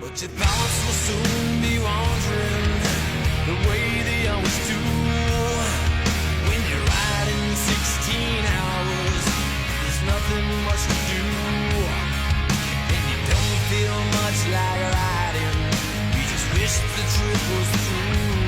But your thoughts will soon be wandering the way they always do. When you're riding 16 hours, there's nothing much to do. And you don't feel much like riding, you just wish the trip was through.